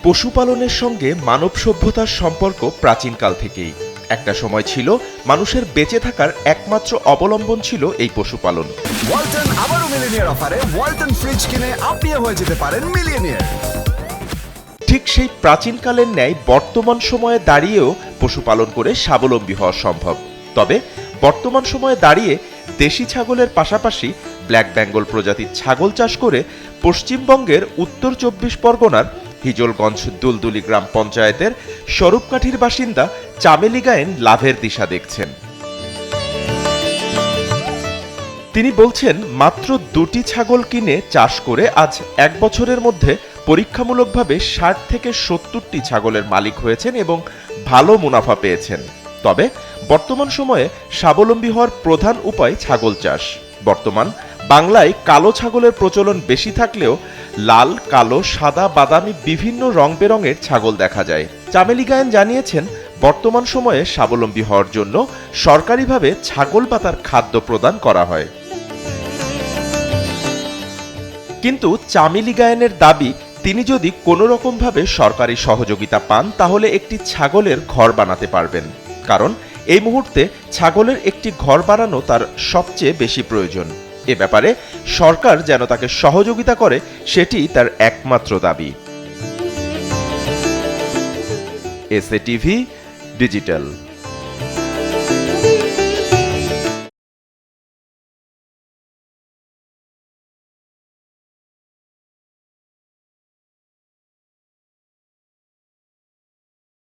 পশুপালনের সঙ্গে মানব সভ্যতার সম্পর্ক প্রাচীনকাল থেকেই। একটা সময় ছিল মানুষের বেঁচে থাকার একমাত্র অবলম্বন ছিল এই পশুপালন। ওয়ালটন আবারও মিলিয়নিয়ার অফারে ওয়ালটন ফ্রিজ কিনে আপনিও হয়ে যেতে পারেন মিলিয়নিয়ার। ঠিক সেই প্রাচীনকালের ন্যায় বর্তমান সময়ে দাঁড়িয়েও পশুপালন করে স্বাবলম্বী হওয়া সম্ভব। তবে বর্তমান সময়ে দাঁড়িয়ে দেশি ছাগলের পাশাপাশি ব্ল্যাক বেঙ্গল প্রজাতির ছাগল চাষ করে পশ্চিমবঙ্গের উত্তর ২৪ পরগনার হিজলগঞ্জ দুলদুলি গ্রাম পঞ্চায়েতের স্বরূপকাঠির বাসিন্দা চামেলি গায়েন লাভের দিশা দেখছেন। তিনি বলছেন, মাত্র ২টি ছাগল কিনে চাষ করে আজ ১ বছরের মধ্যে পরীক্ষামূলকভাবে ৬০ থেকে ৭০টি ছাগলের মালিক হয়েছেন এবং ভালো মুনাফা পেয়েছেন। তবে বর্তমান সময়ে স্বাবলম্বী হওয়ার প্রধান উপায় ছাগল চাষ। বর্তমান বাংলায় কালো ছাগলের প্রচলন বেশি থাকলেও লাল, কালো, সাদা, বাদামি বিভিন্ন রং বেরঙের ছাগল দেখা যায়। চামেলি গায়েন জানিয়েছেন, বর্তমান সময়ে স্বাবলম্বী হওয়ার জন্য সরকারিভাবে ছাগল পাতার খাদ্য প্রদান করা হয়। কিন্তু চামেলি গায়েনের দাবি, তিনি যদি কোনো রকমভাবে সরকারি সহযোগিতা পান তাহলে একটি ছাগলের ঘর বানাতে পারবেন। কারণ এই মুহূর্তে ছাগলের একটি ঘর বানানো তার সবচেয়ে বেশি প্রয়োজন। এ ব্যাপারে সরকার যেন তাকে সহযোগিতা করে, সেটি তার একমাত্র দাবি। SA TV digital.